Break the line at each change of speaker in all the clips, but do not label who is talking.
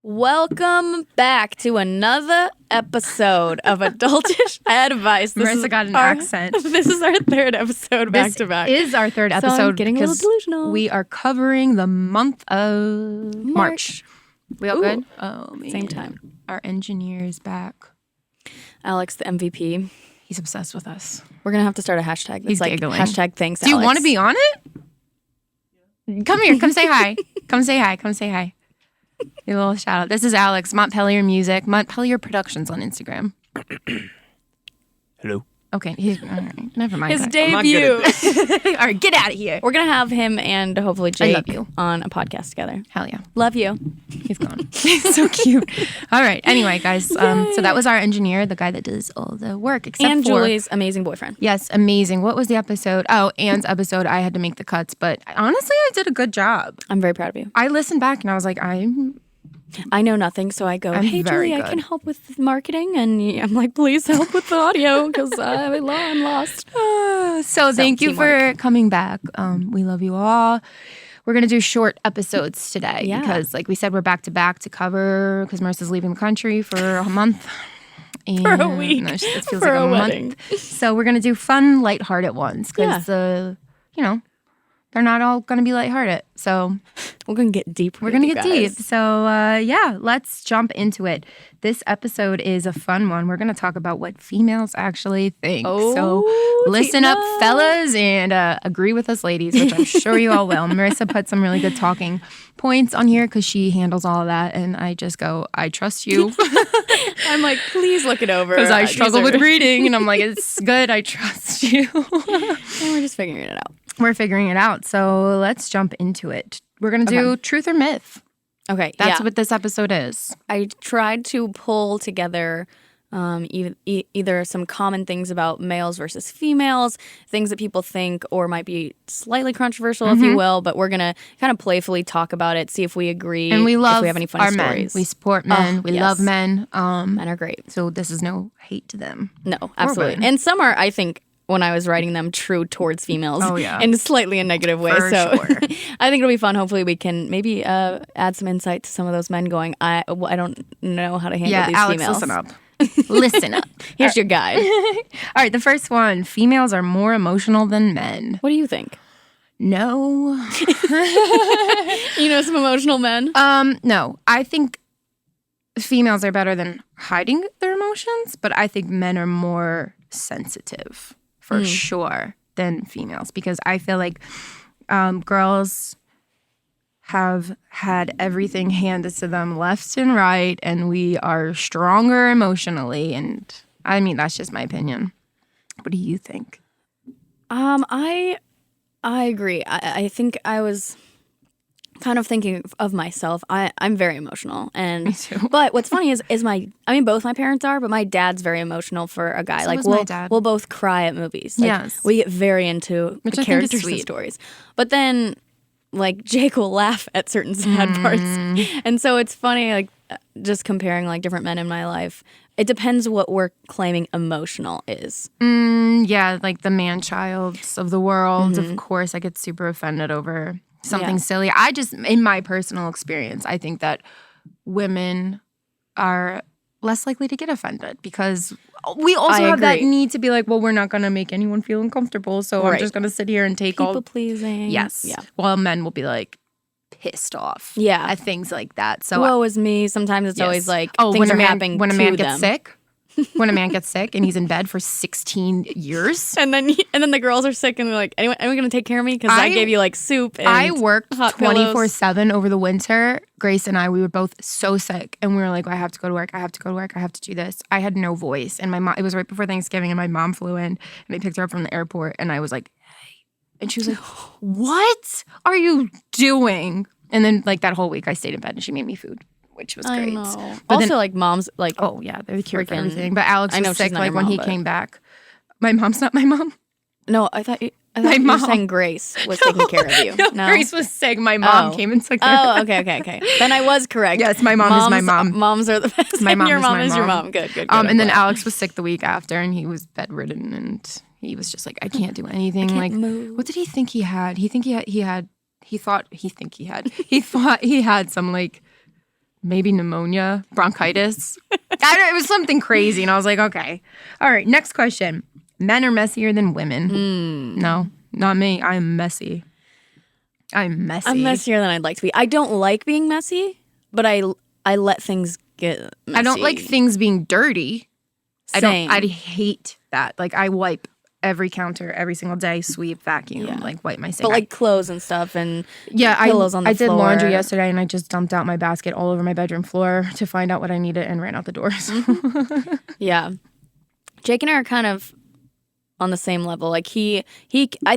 Welcome back to another episode of Adultish Advice.
Marissa got an accent.
This is our third episode back to back.
This is our third episode.
So I'm getting a little delusional.
We are covering the month of March. We all good?
Oh, man. Same time.
Our engineer is back.
Alex, the MVP.
He's obsessed with us.
We're going to have to start a hashtag.
He's
like
giggling.
Hashtag thanks,
Do
Alex.
you want to be on it? Come here. Come say hi. Come say hi. Come say hi. A little shout out. This is Alex, Montpelier Music, Montpelier Productions on Instagram.
Hello.
Okay, all right, never mind.
His
that.
debut.
All right, get out of here.
We're going to have him and hopefully
I love
Jake
you.
on a podcast together.
Hell yeah.
Love you.
He's gone. He's so cute. All right. Anyway, guys. So that was our engineer, the guy that does all the work. Except
And
for
Julie's amazing boyfriend.
Yes, amazing. What was the episode? Oh, Anne's episode. I had to make the cuts, but honestly, I did a good job.
I'm very proud of you.
I listened back and I was like,
I know nothing, so I go, hey,
very
Julie,
good.
I can help with marketing. And I'm like, please help with the audio because I'm lost.
So thank you
teamwork.
for coming back. We love you all. We're going to do short episodes today because, like we said, we're back to back to cover because Marissa's leaving the country for a month. And
For a week.
No, it feels
For
like
a
a
wedding.
month. So we're going to do fun, lighthearted ones because, they're not all going to be lighthearted. So
We're going to get deep.
we're going to get deep. So, let's jump into it. This episode is a fun one. We're going to talk about what females actually think. So listen up, fellas, and agree with us, ladies, which I'm sure you all will. Marissa put some really good talking points on here because she handles all of that. And I just go, I trust you.
I'm like, please look it over.
Because I
These
struggle
are-
with reading. And I'm like, it's good. I trust you.
And we're just figuring it out.
We're figuring it out. So let's jump into it. We're going to do truth or myth.
Okay.
That's what this episode is.
I tried to pull together either some common things about males versus females, things that people think or might be slightly controversial, if you will, but we're going to kind of playfully talk about it, see if we agree,
And we love
if we have any funny
our
stories.
men. We support men. We
yes.
love men.
Men are great.
So this is no hate to them.
No, absolutely.
women.
And some are, I think, when I was writing them, true towards females.
Oh, yeah.
In slightly a negative way.
For
so
sure.
I think it'll be fun. Hopefully we can maybe add some insight to some of those men going, I don't know how to handle these
Alex,
females.
listen up. Listen up.
Here's your guide.
All right, the first one. Females are more emotional than men.
What do you think?
No.
You know some emotional men?
No. I think females are better than hiding their emotions, but I think men are more sensitive for sure than females because I feel like girls have had everything handed to them left and right, and we are stronger emotionally. And I mean, that's just my opinion. What do you think?
I agree. I think I was kind of thinking of myself. I'm very emotional, and
Me too.
but what's funny is both my parents are, but my dad's very emotional for a guy.
So
like
is my dad.
we'll both cry at movies. Like,
Yes.
we get very into
Which
the
I think is
characters and
sweet.
stories. But then, like Jake will laugh at certain sad parts, and so it's funny. Like just comparing like different men in my life. It depends what we're claiming emotional is.
Yeah, like the man-childs of the world. Of course, I get super offended over something silly. I just, in my personal experience, I think that women are less likely to get offended because we also
I
have that
agree.
need to be like, well, we're not going to make anyone feel uncomfortable, so I'm
Right.
just going to sit here and take
People
all.
pleasing.
Yes.
Yeah.
While men will be like pissed off.
Yeah.
At things like that. So
Woe is me. Sometimes it's
yes.
always like
when
things
a
are
man,
happening
when a
to
man
them.
gets sick. When a man gets sick and he's in bed for 16 years.
And then the girls are sick and they're like, anyone going to take care of me? Because I gave you like soup and
I worked
hot pillows.
24/7 over the winter. Grace and I, we were both so sick. And we were like, I have to go to work. I have to go to work. I have to do this. I had no voice. And my mom, it was right before Thanksgiving and my mom flew in and they picked her up from the airport. And I was like, hey. And she was like, what are you doing? And then like that whole week I stayed in bed and she made me food, which was
I
great.
know.
But
Also,
then-
like moms, like
Oh yeah, they're the cure for
Freaking-
everything. But Alex
I know
was
she's
sick
not
like
your
when
mom,
he
but-
came back. My mom's not my mom.
no, I thought you
My
were
mom.
saying Grace was taking care of you. No,
Grace was sick. My mom
Oh.
came and took care of
Oh,
her.
okay. Then I was correct.
Yes, my mom is my mom.
Moms are the best.
My
and
mom
your
is
mom
my
is your
mom.
mom. Good.
And
I'm
then
glad.
Alex was sick the week after, and he was bedridden, and he was just like, I can't do anything.
can't
Like,
move.
what did he think he had? He thought he had some like maybe pneumonia, bronchitis. It was something crazy. And I was like, okay. All right, next question. Men are messier than women. No, not me. I'm messy. I'm messy.
I'm messier than I'd like to be. I don't like being messy, but I let things get messy.
I don't like things being dirty.
Same.
I hate that. Like, I wipe every counter every single day, sweep, vacuum, like wipe my sink.
But like clothes and stuff and
pillows
on the
floor. I did laundry yesterday and I just dumped out my basket all over my bedroom floor to find out what I needed and ran out the doors.
Yeah. Jake and I are kind of on the same level. Like I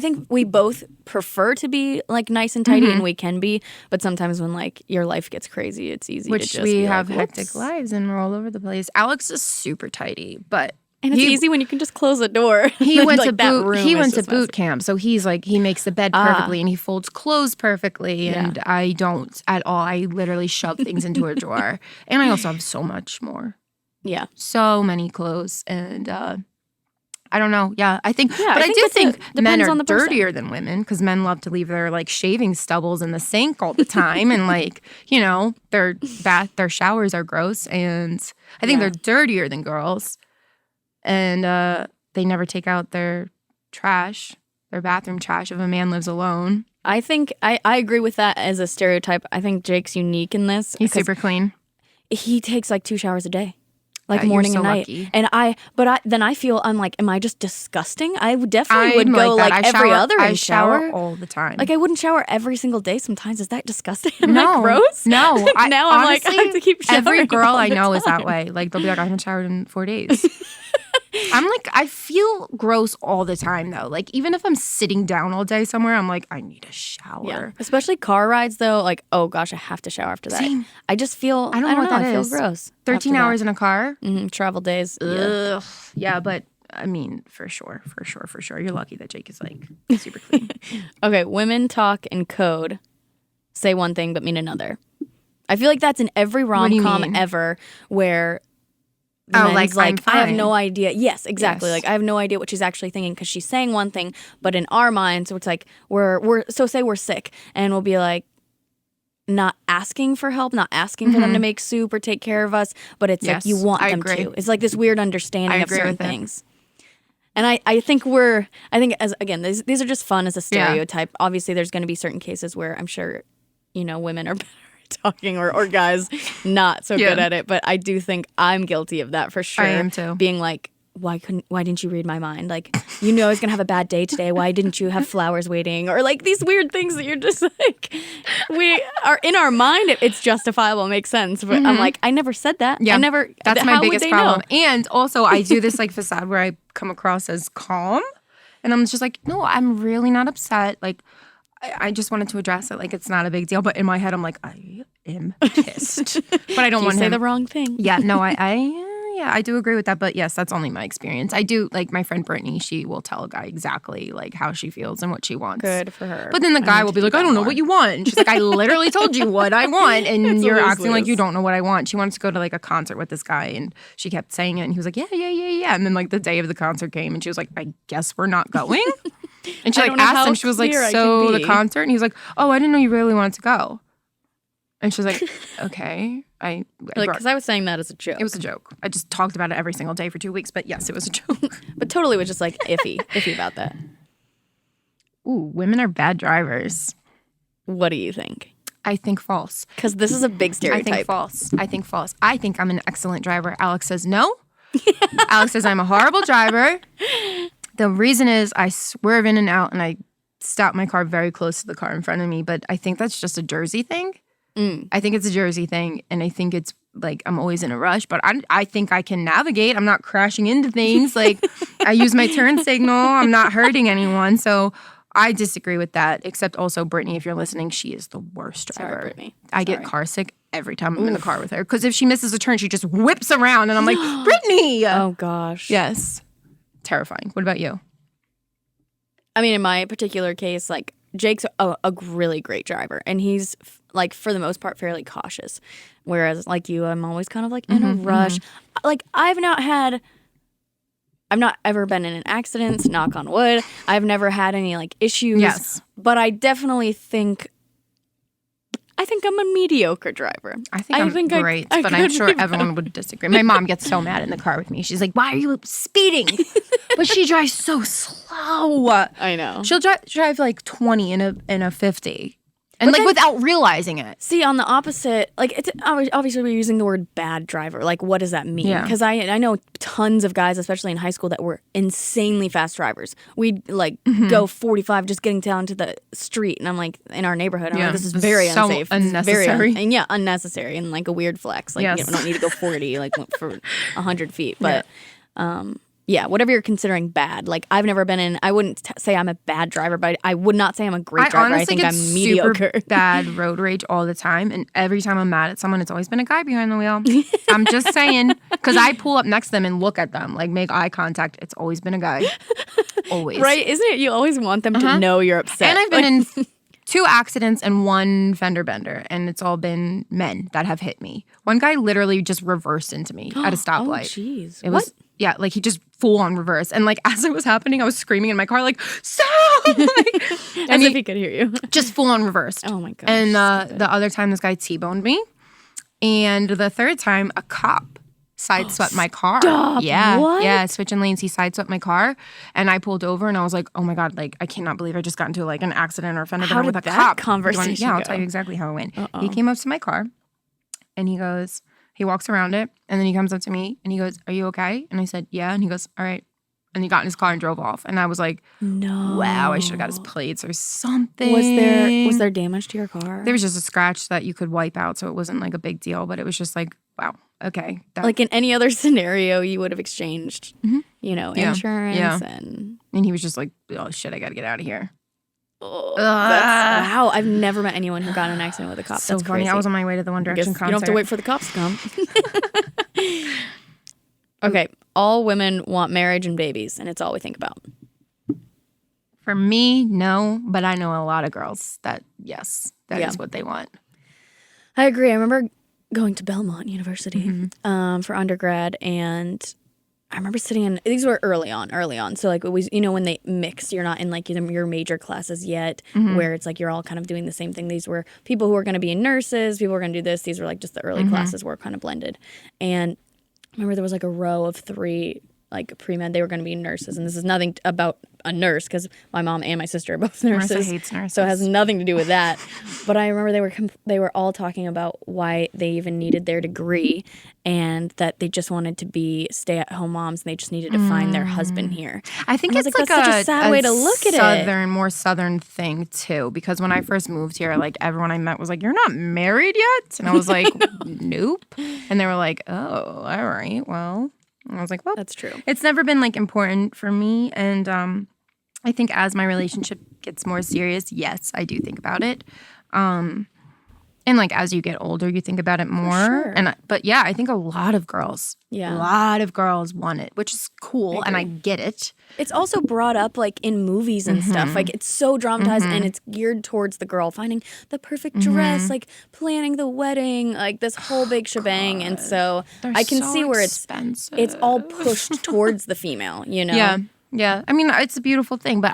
think we both prefer to be like nice and tidy, and we can be, but sometimes when like your life gets crazy, it's easy to just
we
be
have
like,
hectic lives and we're all over the place. Alex is super tidy, but
and it's easy when you can just close a door.
He went
like
to boot camp, so he's like he makes the bed perfectly and he folds clothes perfectly, and I don't at all. I literally shove things into a drawer, and I also have so much more.
Yeah,
so many clothes, and I don't know. Yeah, I think, but I do think men are dirtier than women because men love to leave their like shaving stubbles in the sink all the time, and like their showers are gross, and I think they're dirtier than girls. And they never take out their trash, their bathroom trash, if a man lives alone.
I think I agree with that as a stereotype. I think Jake's unique in this.
He's super clean.
He takes like 2 showers a day. Like morning and night.
Lucky.
And then I feel I'm like, am I just disgusting? I definitely would go like every other and shower
all the time.
Like I wouldn't shower every single day sometimes. Is that disgusting?
No.
Gross?
No.
Now I'm like, I have to keep showering.
Every girl I know is that way. Like they'll be like, I haven't showered in 4 days. I'm like, I feel gross all the time though. Like even if I'm sitting down all day somewhere, I'm like, I need a shower.
Yeah. Especially car rides though. Like, oh gosh, I have to shower after that.
Same.
I just feel,
I don't know what that is.
I feel gross.
13 hours in a car?
Travel days.
Ugh. Yeah, but I mean, for sure. You're lucky that Jake is like super clean.
Okay, women talk in code, say one thing but mean another. I feel like that's in every rom-com ever where like I have no idea. Yes, exactly. Yes. Like I have no idea what she's actually thinking because she's saying one thing, but in our minds, so it's like say we're sick and we'll be like not asking for help, not asking for them to make soup or take care of us, but it's like you want them to. It's like this weird understanding of certain things. And I think as again, these are just fun as a stereotype. Yeah. Obviously, there's going to be certain cases where I'm sure, women are better talking or guys not so good at it, but I do think I'm guilty of that for sure.
I am too.
Being like, why didn't you read my mind? Like, I was gonna have a bad day today. Why didn't you have flowers waiting? Or like these weird things that you're just like, we are in our mind. It's justifiable, makes sense. But I'm like, I never said that.
Yeah,
I never.
That's my biggest problem. Know? And also, I do this like facade where I come across as calm, and I'm just like, no, I'm really not upset. Like. I just wanted to address it like it's not a big deal, but in my head I'm like, I am pissed. But I don't want to
say the wrong thing.
Yeah, no, I do agree with that, but yes, that's only my experience. I do like my friend Brittany, she will tell a guy exactly like how she feels and what she wants.
Good for her.
But then the guy will be like, I don't know what you want. And she's like, I literally told you what I want and you're acting like you don't know what I want. She wants to go to like a concert with this guy and she kept saying it and he was like, yeah. And then like the day of the concert came and she was like, I guess we're not going. And she like asked him, she was like, so the concert? And he was like, oh, I didn't know you really wanted to go. And she was like, okay.
Because I was saying that as a joke.
It was a joke. I just talked about it every single day for 2 weeks, but yes, it was a joke.
But totally was just like iffy about that.
Ooh, women are bad drivers.
What do you think?
I think false.
Because this is a big stereotype.
I think false. I think I'm an excellent driver. Alex says no. Alex says I'm a horrible driver. The reason is I swerve in and out and I stop my car very close to the car in front of me. But I think that's just a Jersey thing. I think it's a Jersey thing. And I think it's like I'm always in a rush. But I think I can navigate. I'm not crashing into things. Like I use my turn signal. I'm not hurting anyone. So I disagree with that. Except also Brittany, if you're listening, she is the worst driver.
Sorry, Brittany.
I get car sick every time I'm in the car with her. Because if she misses a turn, she just whips around. And I'm like, Brittany!
Oh, gosh.
Yes. Terrifying. What about you?
I mean, in my particular case, like, Jake's a really great driver. And he's, like, for the most part, fairly cautious. Whereas, like you, I'm always kind of, like, in a rush. Like, I've not ever been in an accident, knock on wood. I've never had any, like, issues.
Yes.
But I definitely think, I think I'm a mediocre driver.
I think I'm great, but I'm sure everyone would disagree. My mom gets so mad in the car with me. She's like, why are you speeding? But she drives so slow.
I know.
She'll drive like 20 in a 50. And like without realizing it.
See, on the opposite, like it's obviously we're using the word bad driver. Like, what does that mean?
Yeah.
Because I know tons of guys, especially in high school, that were insanely fast drivers. We'd like go 45 just getting down to the street, and I'm like in our neighborhood. I'm like, this is very
so
unsafe,
unnecessary,
and unnecessary, and like a weird flex. Like, you don't need to go 40 like for 100 feet, but. Yeah, whatever you're considering bad. Like, I've never been in, I wouldn't say I'm a bad driver, but I would not say I'm a great driver. I think I'm mediocre.
Super bad road rage all the time. And every time I'm mad at someone, it's always been a guy behind the wheel. I'm just saying. Because I pull up next to them and look at them, like make eye contact. It's always been a guy. Always.
Right? Isn't it? You always want them to know you're upset.
And I've been in 2 accidents and 1 fender bender. And it's all been men that have hit me. One guy literally just reversed into me at a stoplight.
Oh, jeez.
It was, yeah, like he just full on reverse. And like as it was happening, I was screaming in my car, like, stop!
As if he could hear you.
Just full on reversed.
Oh my gosh.
And the other time, this guy T-boned me. And the third time, a cop sideswept my car.
Stop.
Yeah.
What?
Yeah, switching lanes, he sideswept my car. And I pulled over and I was like, oh my God, like I cannot believe I just got into like an accident or a fender bender with a cop.
Conversation
I'll tell you exactly how it went. He came up to my car and he walks around it, and then he comes up to me, and he goes, are you okay? And I said, yeah. And he goes, all right. And he got in his car and drove off. And I was like,
no.
Wow, I should have got his plates or something.
Was there damage to your car?
There was just a scratch that you could wipe out, so it wasn't like a big deal. But it was just like, wow, okay.
Like in any other scenario, you would have exchanged, insurance
And he was just like, oh, shit, I got to get out of here.
Oh, wow. I've never met anyone who got in an accident with a cop.
So
that's
funny.
crazy.
I was on my way to the One Direction concert.
You don't have to wait for the cops to come. Okay. All women want marriage and babies, and it's all we think about.
For me, no. But I know a lot of girls that, yes, that is what they want.
I agree. I remember going to Belmont University for undergrad, and I remember sitting in, these were early on. So like it was, when they mix, you're not in like your major classes yet, where it's like you're all kind of doing the same thing. These were people who were going to be nurses, people who were going to do this. These were like just the early classes were kind of blended. And I remember there was like a row of 3 like pre-med. They were going to be nurses. And this is nothing about a nurse because my mom and my sister are both nurses.
Marissa hates nurses.
So it has nothing to do with that. But I remember they were all talking about why they even needed their degree and that they just wanted to be stay-at-home moms and they just needed to find their husband here.
I think it's like
that's such a sad way to look at it.
More southern thing too. Because when I first moved here, like everyone I met was like, "You're not married yet?" And I was like, "Nope." And they were like, "Oh, all right, well." And I was like, well,
that's true.
It's never been like important for me. And I think as my relationship gets more serious, yes, I do think about it. And like as you get older, you think about it more.
Sure.
But yeah, I think a lot of girls want it, which is cool. And I get it.
It's also brought up like in movies and stuff. Like it's so dramatized and it's geared towards the girl finding the perfect dress, like planning the wedding, like this whole big shebang. And so I can see where it's all pushed towards the female,
Yeah. Yeah. I mean, it's a beautiful thing, but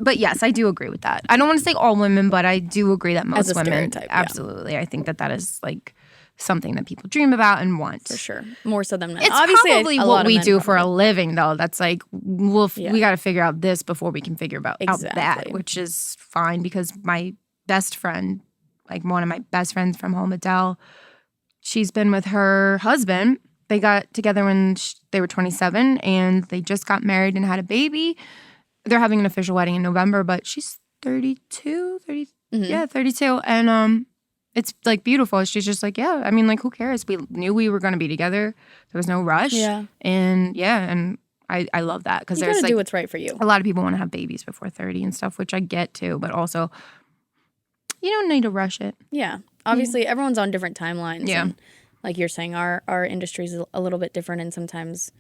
but yes, I do agree with that. I don't want to say all women, but I do agree that most women, absolutely. I think that is like something that people dream about and want.
For sure. More so than men.
It's
obviously
probably what we do for a living, though. That's like, we got to figure out this before we can figure out that, which is fine because my best friend, like one of my best friends from home, Adele, she's been with her husband. They got together when they were 27, and they just got married and had a baby. They're having an official wedding in November, but she's 32. And it's like beautiful. She's just like, yeah, I mean, like, who cares? We knew we were going to be together. There was no rush.
Yeah.
And I love that because there's like,
do what's right for you.
A lot of people want to have babies before 30 and stuff, which I get too, but also you don't need to rush it.
Yeah. Obviously, everyone's on different timelines.
Yeah.
And like you're saying, our industry is a little bit different and sometimes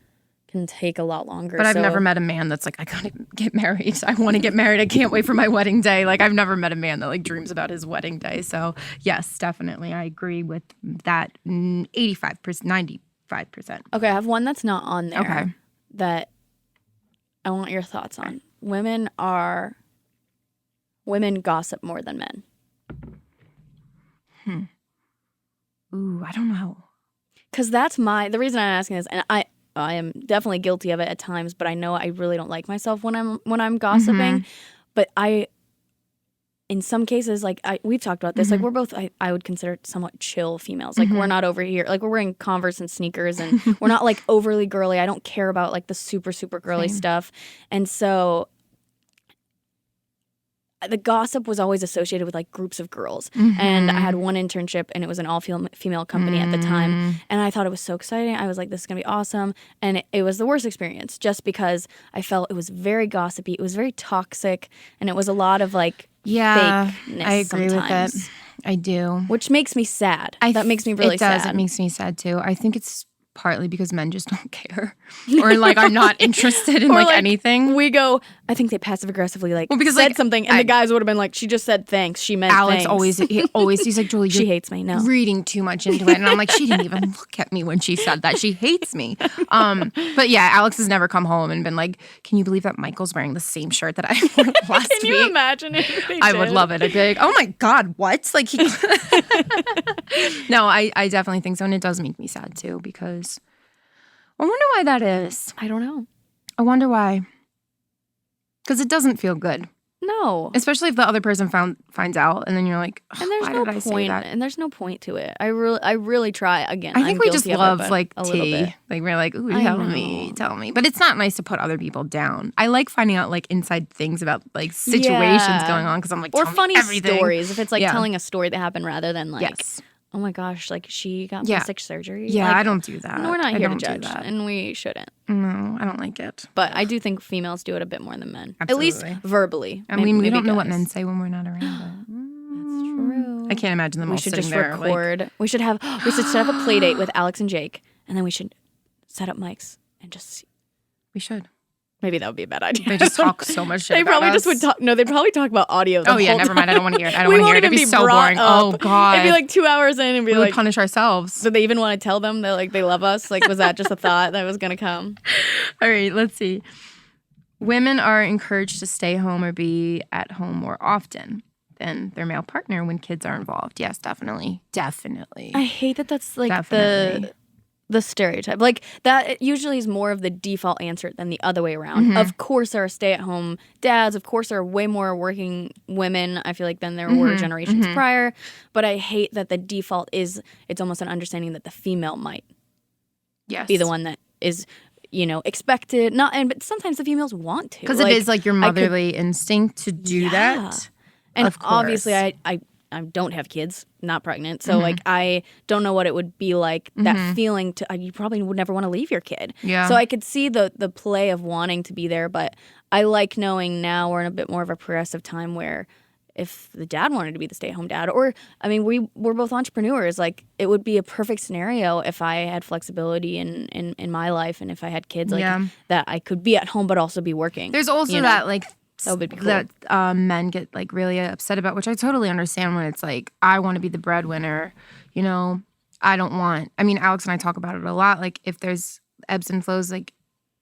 can take a lot longer.
But I've never met a man that's like, I gotta get married. I want to get married. I can't wait for my wedding day. Like, I've never met a man that like dreams about his wedding day. So yes, definitely. I agree with that 85%, 95%.
Okay, I have one that's not on there that I want your thoughts on. Women gossip more than men.
Ooh, I don't know.
Because that's the reason I'm asking this, and I am definitely guilty of it at times, but I know I really don't like myself when I'm gossiping. But in some cases, like we've talked about this, like we're both, I would consider somewhat chill females. Like we're not over here, like we're wearing Converse and sneakers, and we're not like overly girly. I don't care about like the super, super girly stuff. And so the gossip was always associated with like groups of girls. And I had one internship and it was an all female company at the time. And I thought it was so exciting. I was like, this is going to be awesome. And it was the worst experience just because I felt it was very gossipy. It was very toxic. And it was a lot of like fakeness
I agree
sometimes.
with it. I do.
Which makes me sad. That makes me really sad.
It does. It makes me sad too. I think it's partly because men just don't care or like are not interested in like anything.
We go, I think they passive aggressively said like, something and the guys would have been like, she just said thanks. She meant
Alex
thanks.
He's like, Julie,
she hates me. No.
Reading too much into it. And I'm like, she didn't even look at me when she said that. She hates me. But yeah, Alex has never come home and been like, can you believe that Michael's wearing the same shirt that I wore last week?
Can you imagine if they did?
I would love it. I'd be like, oh my God, what? Like he No, I definitely think so. And it does make me sad too because I wonder why that is.
I don't know.
I wonder why. Because it doesn't feel good.
No.
Especially if the other person finds out and then you're like,
and there's
why
no
did I say
point.
that?
And there's no point to it. I really try. Again,
I think
I'm
we just
guilty
love
of it,
like
a little
tea.
bit.
Like we're like, ooh, tell me. But it's not nice to put other people down. I like finding out like inside things about like situations going on because I'm like,
or
tell
funny
me everything.
Stories. If it's like telling a story that happened rather than like, oh my gosh, like she got plastic surgery.
Yeah,
like,
I don't do that.
We're not here to judge, and we shouldn't.
No, I don't like it.
But I do think females do it a bit more than men.
Absolutely.
At least verbally.
I mean, we don't know what men say when we're not around.
That's true.
I can't imagine them all sitting there.
We should just record. Like, we should set up a play date with Alex and Jake, and then we should set up mics and just.
We should.
Maybe that would be a bad idea.
They just talk so much shit.
They probably just would talk. No, they probably talk about audio. The whole
never mind. I don't want to hear it. I don't want to hear it. It'd be so boring.
Up.
Oh God.
It'd be like 2 hours in and be
we
like,
would punish ourselves.
Did they even want to tell them that like they love us? Like, was that just a thought that was gonna come?
All right, let's see. Women are encouraged to stay home or be at home more often than their male partner when kids are involved. Yes, definitely.
I hate that. That's like the stereotype. Like that usually is more of the default answer than the other way around. Of course there are stay-at-home dads. Of course there are way more working women, I feel like, than there were generations prior. But I hate that the default is it's almost an understanding that the female might be the one that is, expected. But sometimes the females want to.
Because it is like your motherly instinct to do that.
And obviously I don't have kids, not pregnant. So, like, I don't know what it would be like, that feeling you probably would never want to leave your kid. Yeah. So I could see the play of wanting to be there, but I like knowing now we're in a bit more of a progressive time where if the dad wanted to be the stay-at-home dad, or, I mean, we're both entrepreneurs. Like, it would be a perfect scenario if I had flexibility in my life and if I had kids, like, that I could be at home but also be working.
There's also that, like,
that would be cool.
That men get like really upset about, which I totally understand when it's like, I want to be the breadwinner, I don't want, Alex and I talk about it a lot, like if there's ebbs and flows, like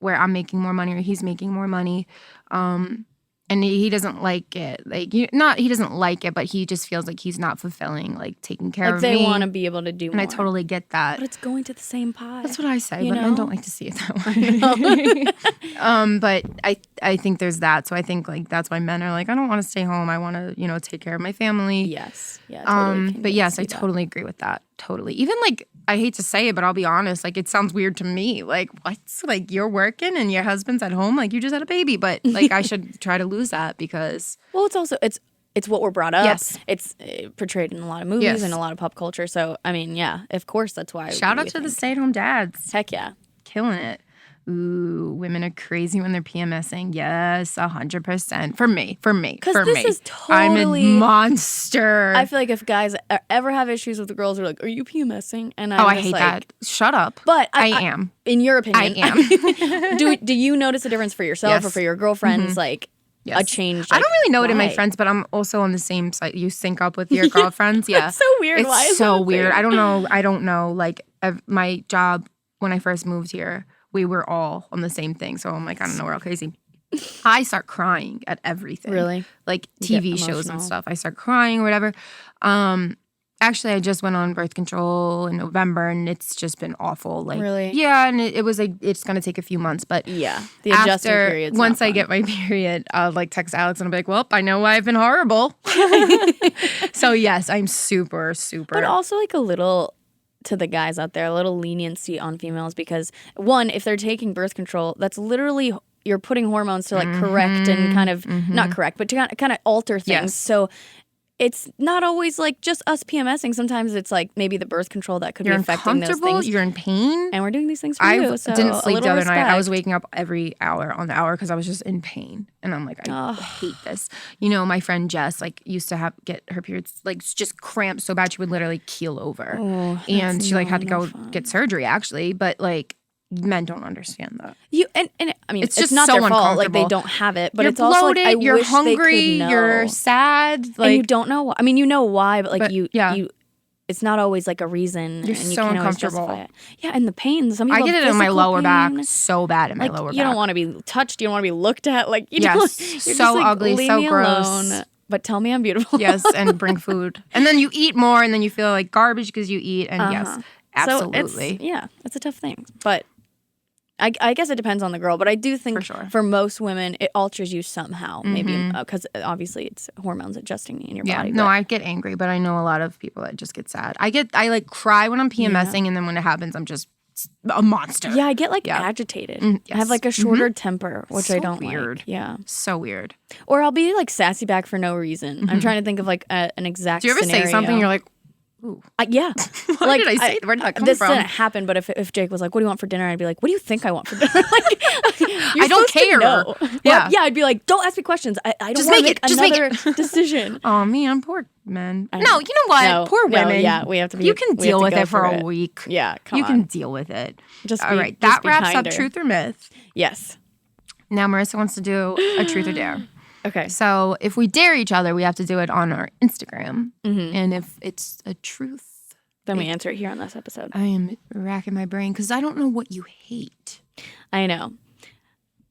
where I'm making more money or he's making more money, and he doesn't like it. Like, he doesn't like it, but he just feels like he's not fulfing, like, taking care of me.
Like, they want to be able to do more.
And I totally get that.
But it's going to the same pie.
That's what I say, but men don't like to see it that way. But I think there's that. So I think, like, that's why men are like, I don't want to stay home. I want to, take care of my family.
Yes. Yeah, totally.
But yes, I totally agree with that. Totally. Even, like, I hate to say it, but I'll be honest, like, it sounds weird to me. Like, what? Like, you're working and your husband's at home? Like, you just had a baby. But, like, I should try to lose that because...
Well, it's also, it's what we're brought up.
Yes.
It's portrayed in a lot of movies and a lot of pop culture. So, I mean, yeah, of course, that's why.
Shout out to the stay-at-home dads.
Heck yeah.
Killing it. Ooh, women are crazy when they're PMSing. Yes, 100%. For me.
Because this is totally...
I'm a monster.
I feel like if guys ever have issues with the girls, they're like, are you PMSing? And
I hate that. Shut up.
But
I am.
In your opinion.
I
am. Do you notice a difference for yourself or for your girlfriends? Like, a change?
Like, I don't really know it in my friends, but I'm also on the same site. You sync up with your girlfriends. Yeah.
It's so weird.
It's
Why is
so
that
weird.
thing?
I don't know. Like, my job when I first moved here, we were all on the same thing. So I'm like, I don't know, we're all crazy. I start crying at everything.
Really?
Like TV shows and stuff. I start crying or whatever. Actually, I just went on birth control in November, and it's just been awful. Like,
Really?
Yeah, and it was like it's gonna take a few months, but
Yeah, the adjusting
after
period's
once
not
I
fun.
get my period, I'll like text Alex and I'll be like, "Well, I know why I've been horrible." So yes, I'm super.
But also like a little to the guys out there, a little leniency on females because one, if they're taking birth control, that's literally you're putting hormones to like correct and kind of not correct, but to kind of alter things.
Yes.
So it's not always like just us PMSing. Sometimes it's like maybe the birth control that could
You're
be affecting those
uncomfortable.
things.
You're in pain.
And we're doing these things for
I
you. So
didn't
a
sleep the
little
other night. I was
respect.
waking up every hour on the hour because I was just in pain, and I'm like, I hate this. You know, my friend Jess like used to get her periods like just cramped so bad she would literally keel over, and she like had to go get surgery actually. But like, men don't understand that.
You and I mean,
It's
it's
just
not
so
their fault. Like they
uncomfortable.
don't have it, but
You're
it's also like I
bloated, you're
wish
hungry,
they could know.
you're sad, like
and you don't know. I mean, you know why, but like
But, yeah.
you. It's not always like a reason,
You're
and you
so
can't always
uncomfortable.
justify it. Yeah, and the pain. Some people
I get
have
it in my
physical
lower back
pain.
so bad in my
Like
lower
you
back.
don't want to be touched. You don't want to be looked at. Like you
Yes,
don't. You're
so
just like,
ugly,
leave
so
me
gross.
alone. But tell me I'm beautiful.
Yes, and bring food. And then you eat more and then you feel like garbage because you eat. And yes, absolutely.
So it's a tough thing. But I guess it depends on the girl. But I do think
For sure.
for most women, it alters you somehow. Maybe because obviously it's hormones adjusting in your
Yeah,
body.
no,
but
I get angry, but I know a lot of people that just get sad. I like cry when I'm PMSing, and then when it happens, I'm just a monster.
I get like agitated. I
yes.
have like a shorter temper, which I
So
don't
weird.
like. Yeah.
So weird.
Or I'll be like sassy back for no reason. I'm trying to think of like an exact
Do you ever
scenario.
say something you're like, ooh.
Yeah.
Why did I say it? Where did that come
this
from?
didn't happen, but if Jake was like, what do you want for dinner? I'd be like, what do you think I want for dinner? Like,
I don't care.
Yeah. Yeah, I'd be like, don't ask me questions. I don't
Just
want to
make
make
it. Just make
another decision.
Oh man, poor men.
I
No,
know.
you know what?
No,
Poor
no,
women.
yeah, we have to be.
You can
we
deal
have to
with
go
it for a
it.
week.
Yeah, come
You
on.
can deal with it.
Just
All
be-
right,
just
that
be
wraps
kinder.
up truth or myth.
Yes.
Now Marissa wants to do a truth or dare.
Okay.
So if we dare each other, we have to do it on our Instagram. And if it's a truth,
Then we answer it here on this episode.
I am racking my brain because I don't know what you hate.
I know.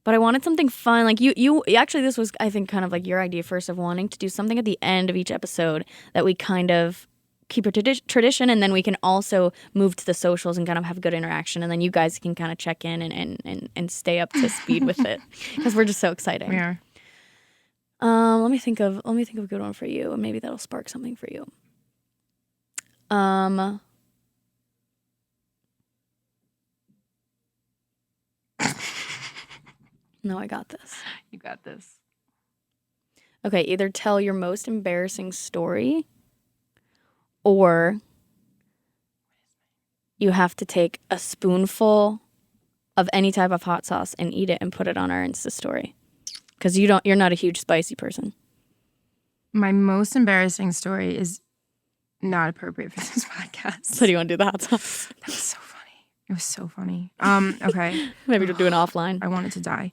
But I wanted something fun. Like you actually, this was, I think, kind of like your idea first of wanting to do something at the end of each episode that we kind of keep a tradition, and then we can also move to the socials and kind of have good interaction, and then you guys can kind of check in and stay up to speed with it because we're just so excited.
We are.
Let me think of a good one for you, and maybe that'll spark something for you. No, I got this.
You got this.
Okay, either tell your most embarrassing story, or you have to take a spoonful of any type of hot sauce and eat it and put it on our Insta story. Because you're not a huge spicy person.
My most embarrassing story is not appropriate for this podcast.
So do you want to do the hot sauce?
That was so funny. It was so funny. Okay.
Maybe we'll do an offline.
I wanted to die.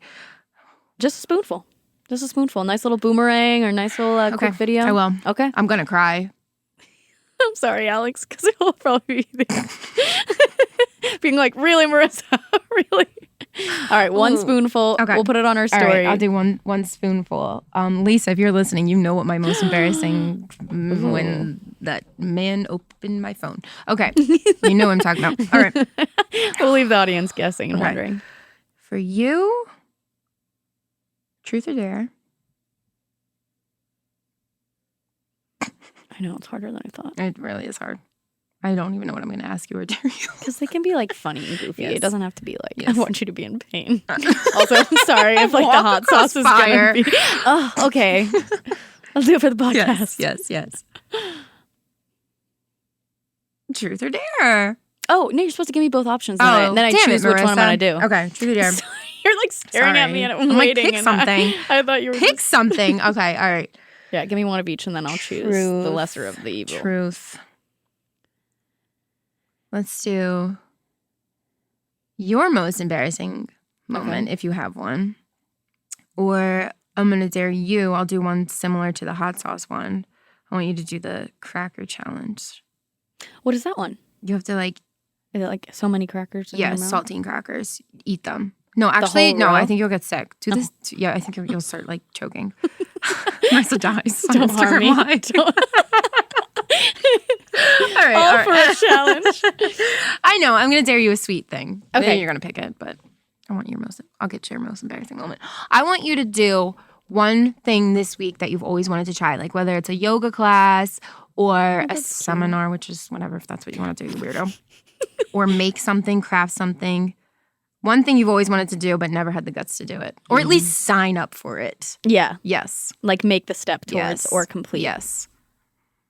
Just a spoonful. Just a spoonful. Nice little boomerang or nice little quick video.
I will.
Okay.
I'm gonna cry.
I'm sorry, Alex, because it will probably be there. Being like, really, Marissa? Really? All right, one spoonful.
Okay.
We'll put it on our story.
All right, I'll do one spoonful. Lisa, if you're listening, you know what my most embarrassing when that man opened my phone. Okay, you know what I'm talking about. All right,
We'll leave the audience guessing and
Okay.
wondering.
for you, truth or dare?
I know, it's harder than I thought.
It really is hard. I don't even know what I'm going to ask you or dare you.
Because they can be like funny and goofy.
Yes.
It doesn't have to be like,
Yes.
I want you to be in pain. Also, I'm sorry if like the
Walk
hot
across
sauce is
fire.
going to be. Oh, okay. I'll do it for the podcast.
Yes. Truth or dare?
Oh, no, you're supposed to give me both options. Then I
damn
choose
it,
which one I'm
Marissa.
going to do.
Okay, truth or dare?
You're like staring at me and I'm
like,
waiting.
pick
and
something.
I thought you were
Pick something. Okay, all right.
Yeah, give me one of each and then I'll choose the lesser of the evil.
Truth. Let's do your most embarrassing moment if you have one. Or I'm going to dare you. I'll do one similar to the hot sauce one. I want you to do the cracker challenge.
What is that one?
You have to
Is it like so many crackers? In your mouth?
saltine crackers. Eat them. No, actually,
whole
no,
row?
I think you'll get sick. Do this. Yeah, I think you'll start like choking. Marissa dies on
Don't harm
Instagram
me.
Live. All right.
All for a challenge.
I know. I'm going to dare you a sweet thing.
Okay.
Then you're going to pick it, but I'll get your most embarrassing moment. I want you to do one thing this week that you've always wanted to try, like whether it's a yoga class or a seminar, which is whatever, if that's what you want to do, you weirdo. Or make something, craft something. One thing you've always wanted to do but never had the guts to do it. Or at least sign up for it.
Yeah.
Yes.
Like make the step towards or complete.
Yes.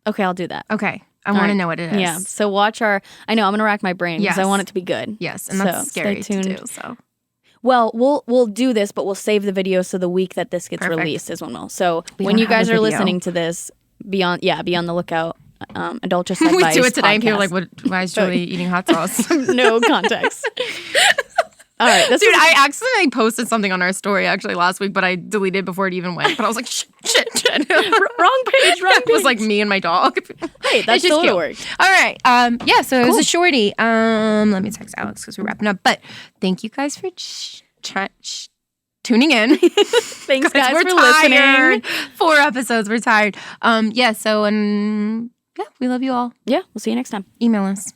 Okay, I'll do that.
Okay. I want to know what it is.
Yeah. So watch I'm going to rack my brain because I want it to be good.
Yes. And that's scary
stay tuned.
to do, so.
Well, we'll do this, but we'll save the video so the week that this gets released is when we'll. So when you guys are listening to this, be on the lookout. Adultish Advice
We do it today and
podcast.
people are like, why is Julie eating hot sauce?
No context. All right.
Dude, I accidentally posted something on our story actually last week, but I deleted before it even went. But I was like, shit.
Wrong page.
It was like me and my dog.
Hey, that's totally worked.
All right. So it was a shorty. Let me text Alex because we're wrapping up. But thank you guys for tuning in.
Thanks, guys,
we're
for
tired.
listening.
4 episodes. We're tired. We love you all.
Yeah, we'll see you next time.
Email us.